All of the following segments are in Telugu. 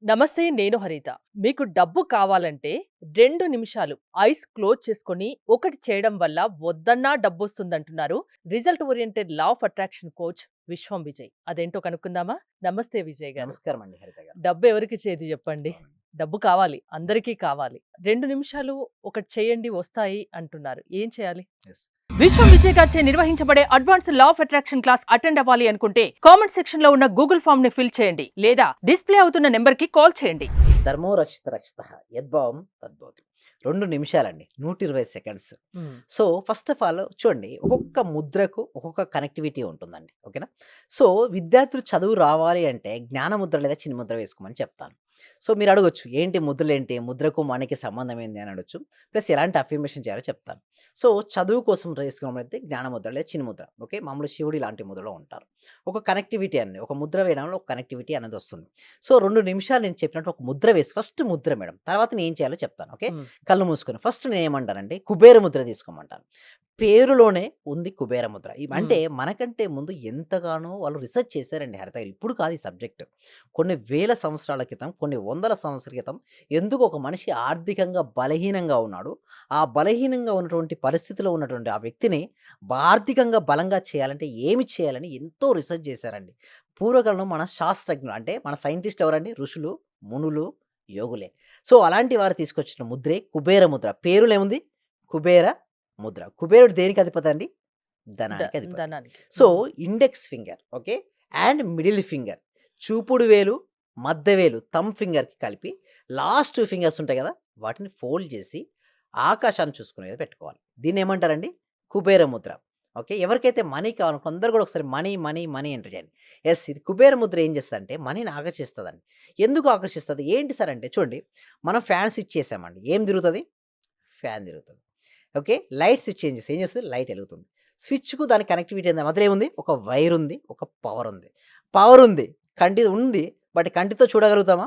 నమస్తే. నేను హరిత. మీకు డబ్బు కావాలంటే 2 నిమిషాలు ఐస్ క్లోజ్ చేసుకొని ఒకటి చేయడం వల్ల వద్దన్నా డబ్బొస్తుందంటున్నారు result oriented law of attraction coach Vishwam Vijay. అదేంటో కనుక్కుందామా? నమస్తే విజయ్ గారు. నమస్కారం అండి హరిత గారు. డబ్బు ఎవరికి చేదు చెప్పండి? అవునండి. డబ్బు కావాలి. అందరికీ కావాలి. 2 నిమిషాలు ఒకటి చేయండి వస్తాయి అంటున్నారు. ఏం చేయాలి? యెస్. విశ్వం విజయ్ గారిచే నిర్వహించబడే advance law of attraction class attend అవ్వాలి అనుకుంటే కామెంట్ సెక్షన్ లో ఉన్న గూగుల్ ఫామ్ ని ఫిల్ చేయండి లేదా డిస్ప్లే అవుతున్న నెంబర్ కి కాల్ చేయండి. ధర్మో రక్షిత రక్షితః యద్భావం తద్భవతి. 2 నిమిషాలండి. 120 seconds. So, first of all చూడండి, ఒక్కొక్క ముద్రకు ఒక్కొక్క కనెక్టివిటీ ఉంటుందండి. ఓకేనా? సో, విద్యార్థులు చదువు రావాలి అంటే జ్ఞాన ముద్ర లేదా చిన్న ముద్ర వేసుకోమని చెప్తాను. సో, మీరు అడగొచ్చు, ఏంటి ముద్రలేంటి? ముద్రకు మనకి సంబంధం ఏంది అని అడగొచ్చు. ప్లస్ ఎలాంటి అఫర్మేషన్ చేయాలో చెప్తాను. సో, చదువు కోసం వేసుకోవాలంటే జ్ఞాన ముద్ర లేదా చిన్న ముద్ర. ఓకే? మామూలు శివుడు ఇలాంటి ముద్రలో ఉంటారు. ఒక కనెక్టివిటీ అండి. ఒక ముద్ర వేయడంలో ఒక కనెక్టివిటీ అనేది వస్తుంది. సో, 2 నిమిషాలు నేను చెప్పినట్టు ఒక ముద్ర వేసి ఫస్ట్ ముద్ర మేడం. తర్వాత నేను ఏం చేయాలో చెప్తాను. ఓకే? కళ్ళు మూసుకొని ఫస్ట్ నేనేమంటానంటే కుబేర ముద్ర తీసుకోమంటాను. పేరులోనే ఉంది కుబేర ముద్ర. అంటే మనకంటే ముందు ఎంతగానో వాళ్ళు రిసర్చ్ చేశారండి హరిత గారు. ఇప్పుడు కాదు ఈ సబ్జెక్ట్. కొన్ని వేల సంవత్సరాల క్రితం, కొన్ని వందల సంవత్సరాల క్రితం ఎందుకు ఒక మనిషి ఆర్థికంగా బలహీనంగా ఉన్నాడు. ఆ బలహీనంగా ఉన్నటువంటి పరిస్థితిలో ఉన్నటువంటి ఆ వ్యక్తిని ఆర్థికంగా బలంగా చేయాలంటే ఏమి చేయాలని ఎంతో రిసర్చ్ చేశారండి. పూర్వకాలంలో మన శాస్త్రజ్ఞులు అంటే మన సైంటిస్ట్‌లు ఎవరండి? ఋషులు, మునులు, యోగులే. సో, అలాంటి వారు తీసుకొచ్చిన ముద్రే కుబేర ముద్ర. పేరులో ఏముంది? కుబేర ముద్ర. కుబేరుడు దేనికి అధిపతి అండి? ధనానికి అధిపతి. ధనానికి. So, index finger okay. And middle finger, చూపుడు వేలు, మధ్య వేలు, థంబ్ ఫింగర్‌కి కలిపి లాస్ట్ 2 ఫింగర్స్ ఉంటాయి గదా! వాటిని ఫోల్డ్ చేసి ఆకాశాన్ని చూసుకునేది పెట్టుకోవాలి. దీన్నేమంటారండి? కుబేర ముద్ర. ఓకే. ఎవరికైతే మనీ కావాలో అందరూ గూడా ఒకసారి మనీ, మనీ, మనీ ఎంటర్ చేయండి. యెస్. ఇది కుబేర ముద్ర ఏం చేస్తదంటే మనీని ఆకర్షిస్తదండి. ఎందుకు ఆకర్షిస్తది? ఏంటి సార్ అంటే చూడండి, మనం ఫ్యాన్ స్విచ్ చేసామండి. ఏం తిరుగుతది? ఫ్యాన్ తిరుగుతది. ఓకే. లైట్ స్విచ్ ఏం చేస్తది? లైట్ ఎలుగుతుంది. స్విచ్‌కు దానికి కనెక్టివిటీ ఏంది? మధ్యలో ఏముంది? ఒక వైర్ ఉంది. ఒక పవర్ ఉంది. పవర్ ఉంది. కంటి ఉంది. బట్ కంటితో చూడగలుగుతామా?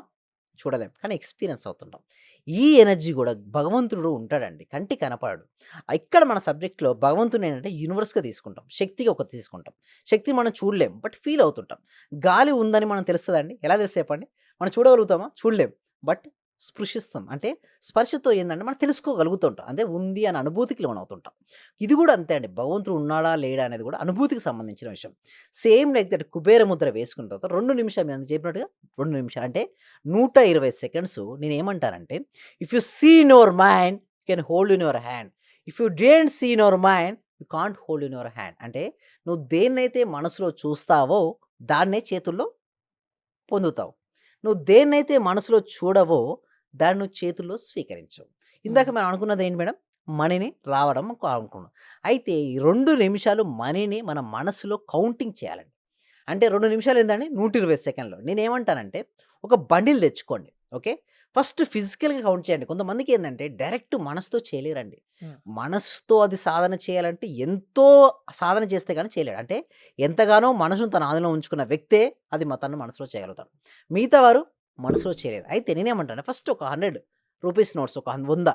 చూడలేం. కానీ ఎక్స్‌పీరియన్స్ అవుతుంటాం. ఈ ఎనర్జీ గూడా భగవంతుడు ఉంటాడండి. కంటికి కనపడడు. ఇక్కడ మన సబ్జెక్ట్‌లో భగవంతుడిని ఏంటంటే యూనివర్స్‌గా తీసుకుంటాం. శక్తిగా ఒకటి తీసుకుంటాం. శక్తిని మనం చూడలేం. బట్ ఫీల్ అవుతుంటాం. గాలి ఉందని మనం తెలుస్తదండి? ఎలా తెలుసు చెప్పండి? మనం చూడగలుగుతామా? చూడలేం. బట్ స్పృశిస్తాం. అంటే స్పర్శతో ఏందంటే మనం తెలుసుకోగలుగుతుంటాం. అంటే ఉంది అనే అనుభూతికి లోనవుతుంటాం. ఇది గూడా అంతే అండి. భగవంతుడు ఉన్నాడా? లేడా? అనేది గూడా అనుభూతికి సంబంధించిన విషయం. Same like that Kubera Mudra వేసుకున్న తర్వాత 2 నిమిషాలు నేను చెప్పినట్టుగా 2 నిమిషాలు అంటే 120 సెకండ్స్ నేనేమంటానంటే, if you see in your mind you can hold in your hand. If you don't see in your mind you can't hold in your hand. అంటే నువ్వు దేన్నైతే మనసులో చూస్తావో దాన్నే చేతుల్లో పొందుతావు. నువ్వు దేన్నైతే మనసులో చూడవో దాన్ని నువ్వు చేతుల్లో స్వీకరించవు. ఇందాక మనం అనుకున్నదేంటి మేడం? మనీని రావడం అనుకున్నాం. అయితే ఈ 2 నిమిషాలు మనీని మన మనసులో కౌంటింగ్ చేయాలండి. అంటే 2 నిమిషాలు ఏందండి? 120 సెకన్లు. నేనేమంటానంటే ఒక బండిల్ తెచ్చుకోండి. ఓకే. ఫస్ట్ ఫిజికల్‌గా కౌంట్ చేయండి. కొంతమందికేందంటే డైరెక్ట్ మనసుతో చేయలేరండి. హ్మ్. మనసుతో అది సాధన చేయాలంటే ఎంతో సాధన చేస్తే గాని చేయలేడు. అంటే ఎంతగానో మనసును తన ఆధీనంలో ఉంచుకున్న వ్యక్తే అది తను మనసులో చేయగలుగుతాడు. మిగతా వారు మనసులో చేయలేరు. అయితే నేనేమంటాను ఫస్ట్ ఒక 100 రూపీస్ నోట్స్, ఒక 100,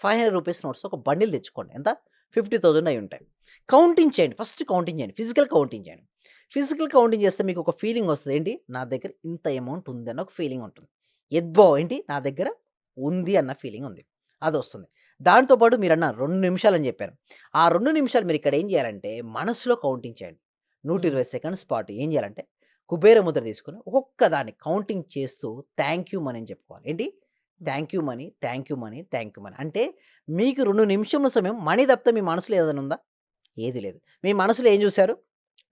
500 రూపీస్ నోట్స్ ఒక బండిల్ తెచ్చుకోండి. ఎంత? 50,000 అయ్యుంటాయి. కౌంటింగ్ చేయండి. ఫస్ట్ కౌంటింగ్ చేయండి. ఫిజికల్ కౌంటింగ్ చేయండి. ఫిజికల్ కౌంటింగ్ చేస్తే మీకు ఒక ఫీలింగ్ వస్తది. ఏంటి? నా దగ్గర ఇంత అమౌంట్ ఉంది అన్న ఒక ఫీలింగ్ ఉంటుంది. ఏంటి? నా దగ్గర ఉంది అన్న ఫీలింగ్ ఉంది. అదొస్తుంది. దాంతో పాటు మీరన్నారు 2 నిమిషాలని జెప్పారు. ఆ 2 నిమిషాలు మీరిక్కడ ఏం జేయాలంటే మనసులో కౌంటింగ్ చేయండి. 120 సెకండ్స్ పాటు ఏం జేయాలంటే కుబేర ముద్ర తీసుకొని ఒక్కొక్క దాన్ని కౌంటింగ్ చేస్తూ థాంక్ యూ మనీ అని చెప్పుకోవాలి. ఏంటి? Thank you money, thank you money, thank you money. అంటే మీకు 2 నిమిషముల సమయం మనీ తప్పితే మీ మనసులో ఏదైనా ఉందా? ఏది లేదు. మీ మనసులో ఏం జూసారు?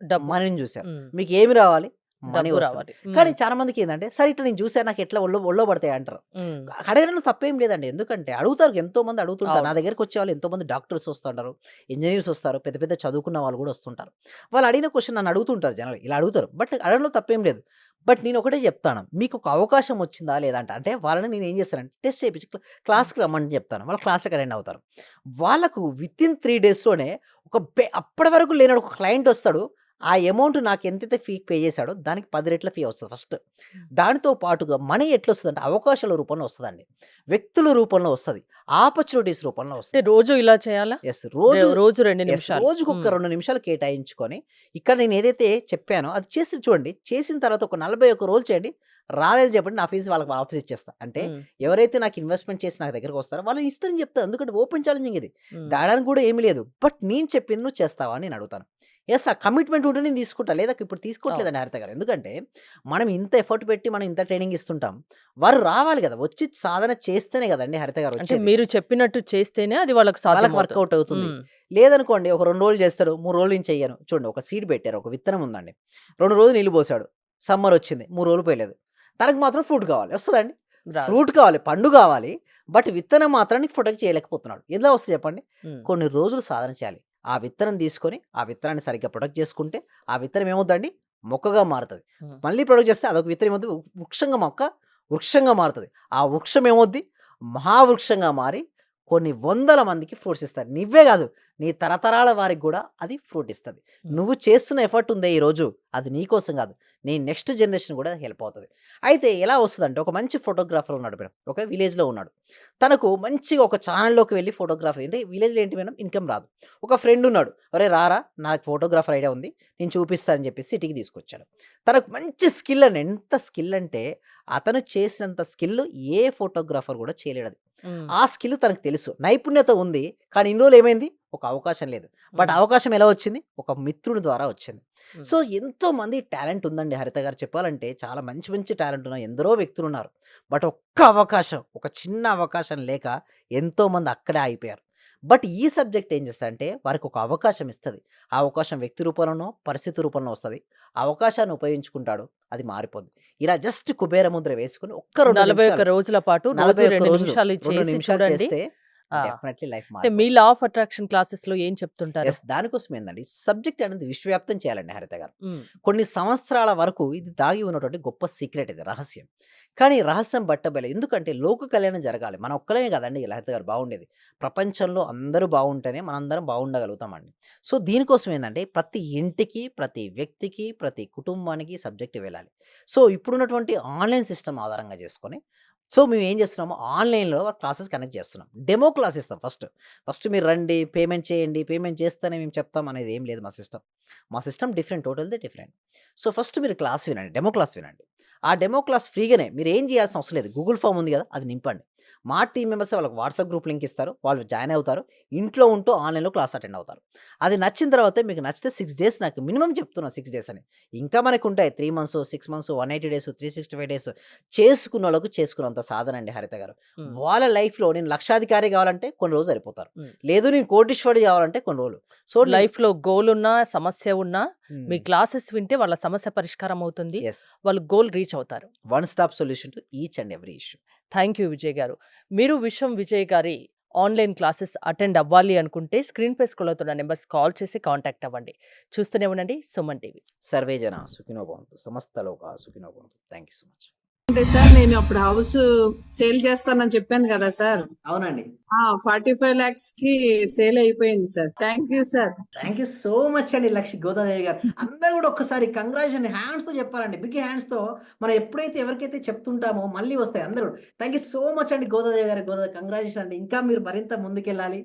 డబ్బు. మనీని జూసారు. హ్మ్. మీకేమి రావాలి? మనీ డబ్బు వస్తుంది. రావాలి. కానీ చాలా మందికేందంటే, సరే ఇట్లా నేను జూసాను నాకెట్లా ఒళ్ళో పడతాయి అంటారు. హ్మ్. అడగడంలో తప్పేం లేదండి. ఎందుకంటే అడుగుతారు, ఎంతోమంది అడుగుతుంటారు. నా అవును. దగ్గరికొచ్చేవాళ్ళు ఎంతోమంది డాక్టర్స్ వస్తుంటారు, ఇంజినీర్స్ వస్తారు, పెద్ద పెద్ద చదువుకున్న వాళ్ళు గూడా వస్తుంటారు. వాళ్ళు అడిగిన క్వెషన్ నన్ను అడుగుతుంటారు జనరల్‌గా. ఇలా అడుగుతారు. బట్ అడగడంలో తప్పేం లేదు. బట్ నేనొకటే జెప్తాను. మీకొక అవకాశం వచ్చిందా లేదా అంట. అంటే వాళ్ళని నేనేం చేస్తానంటే టెస్ట్ చేపిచ్చి క్లాస్‌కి రమ్మని జెప్తాను. వాళ్ళు క్లాస్‌కి అటెండ్ అవుతారు. వాళ్ళకు వితిన్ 3 డేస్‌లోనే ఒక అప్పటి వరకు లేనోడు ఒక క్లయింట్ వస్తాడు. ఆ అమౌంట్ నాకు ఎంతైతే ఫీ పే చేశాడో దానికి 10 రెట్ల ఫీ వస్తది ఫస్ట్. దానితో పాటుగా మనీ ఎట్లొస్తదంటే అవకాశాల రూపంలో వస్తదండి. వ్యక్తుల రూపంలో వస్తది. ఆపర్చునిటీస్ రూపంలో అంటే వస్తది. రోజు ఇలా చేయాలా? యెస్. రోజు రోజు 2 యెస్. నిమిషాలు. రోజుకొక హ్మ్. 2 నిమిషాలు కేటాయించుకొని, ఇక్కడ నేనేదైతే చెప్పానో అది చేసి చూడండి. చేసిన తర్వాత ఒక 41 రోజులు చేయండి. రాలేదు చెప్పండి నా ఫీస్ వాళ్ళకి వాపస్ ఇచ్చేస్తా. అంటే హ్మ్. ఎవరైతే నాకు ఇన్వెస్ట్‌మెంట్ చేసి నా దగ్గరకొస్తారో వాళ్ళకి ఇస్తానని చెప్తా. ఎందుకంటే ఓపెన్ ఛాలెంజింగ్ ఇది. హ్మ్. దాడానికి కూడా ఏమి లేదు. బట్ నేను చెప్పింది నువ్వు చేస్తావా అని నేను అడుగుతాను. యెస్. ఆ కమిట్మెంట్ ఉంటే నేను తీసుకుంటా. లేదా ఇప్పుడు అవును. తీసుకోవట్లేదండి హరిత గారు. ఎందుకంటే మనం ఇంత ఎఫర్ట్ పెట్టి మనం ఇంత ట్రైనింగ్ ఇస్తుంటాం. వారు రావాలి కదా! వచ్చి సాధన చేస్తేనే కదండీ హరిత గారు అంటే వచ్చేది. మీరు చెప్పినట్టు చేస్తేనే అది వాళ్ళకి వాళ్ళకి సాధ్యమవుతుంది. వర్కౌట్ అవుతుంది. హ్మ్. లేదనుకోండి ఒక 2 రోజులు చేస్తాడు. 3 రోజులు నేను చెయ్యను. చూడండి ఒక సీడ్ పెట్టారు. ఒక విత్తనం ఉందండి. 2 రోజులు నీళ్లు పోసాడు. సమ్మర్ వచ్చింది. 3 రోజులు పోయలేదు. తనకు మాత్రం ఫ్రూట్ కావాలి. వస్తదండి? రాదు. ఫ్రూట్ కావాలి. పండు కావాలి. బట్ విత్తనం మాత్రానికి ప్రొటెక్ట్ చేయలేకపోతున్నాడు. ఎలా వస్తది చెప్పండి? హ్మ్. కొన్ని రోజులు సాధన చేయాలి. ఆ విత్తనం తీసుకొని, ఆ విత్తనాన్ని సరిగ్గా ప్రొటెక్ట్ చేసుకుంటే, ఆ విత్తనం ఏమవుద్దండి? మొక్కగా మారుతది. హ్మ్. మళ్ళీ ప్రొటెక్ట్ చేస్తే అదొక విత్తనం ఏమవుద్ది? వృక్షంగా వృక్షంగా మారుతది. ఆ వృక్షం ఏమవుద్ది? మహావృక్షంగా మారి కొన్ని వందల మందికి ఫ్రూట్స్ ఇస్తది. నువ్వే గాదు, నీ తరతరాల వారికి గూడా అది ఫ్రూట్ ఇస్తది. హ్మ్. నువ్వు చేస్తున్న ఎఫర్ట్ ఉందే ఈరోజు, అది నీ కోసం గాదు. నీ నెక్స్ట్ జనరేషన్ గూడా హెల్ప్ అవుతది. అయితే ఎలా వస్తదంటే, ఒక మంచి ఫోటోగ్రాఫర్ ఉన్నాడు మేడం. ఒక విలేజ్‌లో ఉన్నాడు. తనకు మంచిగా ఒక ఛానెల్‌లోకి వెళ్లి ఫోటోగ్రఫీ అంటే విలేజ్‌లో ఏంటి మేడం ఇన్‌కమ్ రాదు. ఒక ఫ్రెండ్ ఉన్నాడు. "అరేయ్! రారా నాకు ఫోటోగ్రాఫర్ ఐడియా ఉంది. నేను చూపిస్తా" అని చెప్పేసి సిటీకి తీసుకొచ్చాడు. తనకు మంచి స్కిల్ అండి. ఎంత స్కిల్ అంటే, అతను చేసినంత స్కిల్ ఏ ఫోటోగ్రాఫర్ గూడా చేయలేడది. హ్మ్. ఆ స్కిల్ తనకు తెలుసు. నైపుణ్యత ఉంది. కానీ ఇన్ని రోజులు ఏమైంది? ఒక అవకాశం లేదు. బట్ హ్మ్. అవకాశం ఎలా వచ్చింది? ఒక మిత్రుడి ద్వారా వచ్చింది. హ్మ్. సో, ఎంతోమంది టాలెంట్ ఉందండి హరిత గారు చెప్పాలంటే చాలా మంచి మంచి టాలెంట్ ఉన్న ఎందరో వ్యక్తులున్నారు. బట్ ఒక్క అవకాశం, ఒక చిన్న అవకాశం లేక ఎంతోమంది అక్కడే ఆగిపోయారు. బట్ ఈ సబ్జెక్ట్ ఏం చేస్తదంటే వారికి ఒక అవకాశం ఇస్తది. ఆ అవకాశం వ్యక్తి రూపంలోనో, పరిస్థితి రూపంలో వస్తది. ఆ అవకాశాన్ని ఉపయోగించుకుంటాడు. అది మారిపోద్ది. ఇలా జస్ట్ కుబేర ముద్ర వేసుకొని ఒక్క 2 41 నిమిషాలు రోజుల పాటు రోజు 41 2 రోజులు నిమిషాలు 2 చేసి నిమిషాలు చూడండి. చేస్తే ఆ! డెఫినైట్‌లీ లైఫ్ అంటే మీ మారిపోద్ది. లా ఆఫ్ అట్రాక్షన్ క్లాసెస్‌లో ఏం చెప్తుంటారు? యెస్. దానికోసమేందండి సబ్జెక్ట్ అనేది విశ్వవ్యాప్తం చేయాలండి హరిత గారు. హ్మ్. కొన్ని సంవత్సరాల వరకు ఇది దాగి ఉన్నటువంటి గొప్ప సీక్రెట్ ఇది రహస్యం. కానీ రహస్యం బట్టబయలే. ఎందుకంటే లోక కళ్యాణం జరగాలి. మన ఒక్కలమే కాదండి లలిత గారు బాగుండేది. ప్రపంచంలో అందరూ బాగుంటేనే మనందరం బాగుండగలుగుతామండి. సో, దీనికోసం ఏందంటే ప్రతి ఇంటికి, ప్రతి వ్యక్తికి, ప్రతి కుటుంబానికి సబ్జెక్ట్ వెళ్ళాలి. సో, ఇప్పుడున్నటువంటి ఆన్‌లైన్ సిస్టమ్ ఆధారంగా చేసుకొని సో, మేమేం చేస్తున్నాము ఆన్‌లైన్‌లో క్లాసెస్ కండక్ట్ చేస్తున్నాం. డెమో క్లాస్ ఇస్తాం ఫస్ట్. ఫస్ట్ మీరు రండి, పేమెంట్ చేయండి, పేమెంట్ చేస్తేనే మేము చెప్తాం అనేది ఏం లేదు మా సిస్టమ్. మా సిస్టమ్ డిఫరెంట్. టోటల్‌ది డిఫరెంట్. సో, ఫస్ట్ మీరు క్లాస్ వినండి. డెమో క్లాస్ వినండి. ఆ డెమో క్లాస్ ఫ్రీగానే. మీరేం చేయాల్సిన అవసరం లేదు. గూగుల్ ఫార్మ్ ఉంది కదా! అది నింపండి. మా టీమ్ మెంబర్సే వాళ్ళకి వాట్సాప్ గ్రూప్ లింక్ ఇస్తారు. వాళ్ళు జాయిన్ అవుతారు. ఇంట్లో ఉంటూ ఆన్‌లైన్‌లో క్లాస్ అటెండ్ అవుతారు. అది నచ్చిన తర్వాత మీకు నచ్చితే 6 డేస్ నాకు మినిమమ్ చెప్తున్నా 6 డేస్ అని. ఇంకా మనకుంటాయి 3 మంత్స్, 6 మంత్స్, 180 డేస్, 365 డేస్ చేసుకున్నోళ్ళకు చేసుకున్నంత సాధన అండి హరిత గారు. హ్మ్. వాళ్ళ లైఫ్‌లో నేను లక్షాధికారి కావాలంటే కొన్ని రోజులు సరిపోతారు. హ్మ్. లేదు నేను కోటీశ్వరుడు కావాలంటే కొన్ని రోజులు. సో, నేను లైఫ్‌లో గోల్ ఉన్నా, సమస్య ఉన్నా మీ హ్మ్. క్లాసెస్ వింటే వాళ్ళ సమస్య పరిష్కారం అవుతుంది. యెస్. వాళ్ళు గోల్ రీచ్ అవుతారు. One stop solution to each and every issue. Thank you Vijay గారు. మీరు విశ్వం విజయ్ గారి ఆన్‌లైన్ క్లాసెస్ అటెండ్ అవ్వాలి అనుకుంటే స్క్రీన్‌పై స్క్రోల్ అవుతున్న నంబర్స్ కాల్ చేసి కాంటాక్ట్ అవ్వండి. చూస్తూనే ఉండండి సుమన్ టీవీ. సర్వే జన సుఖినో భవంతు. సమస్త లోకా సుఖినో భవంతు. Thank you so much. అంటే సార్ నేను అప్పుడు హౌస్ సేల్ చేస్తానని చెప్పాను కదా సార్. అవునండి. 45 lakhsకి సేల్ అయిపోయింది sir. Thank you sir. Thank you so much అండి గోదాదేవి గారు. అందరూ గూడా ఒక్కసారి కంగ్రాచ్యులేషన్ హ్యాండ్స్‌తో చెప్పాలండి. బిగ్ హ్యాండ్స్‌తో మనం ఎప్పుడైతే ఎవరికైతే చెప్తుంటామో మళ్ళీ వస్తాయి అందరూ. థాంక్ యూ సో మచ్ అండి గోదాదేవి గారు. కంగ్రాచ్యులేషన్ అండి. ఇంకా మీరు మరింత ముందుకెళ్ళాలి.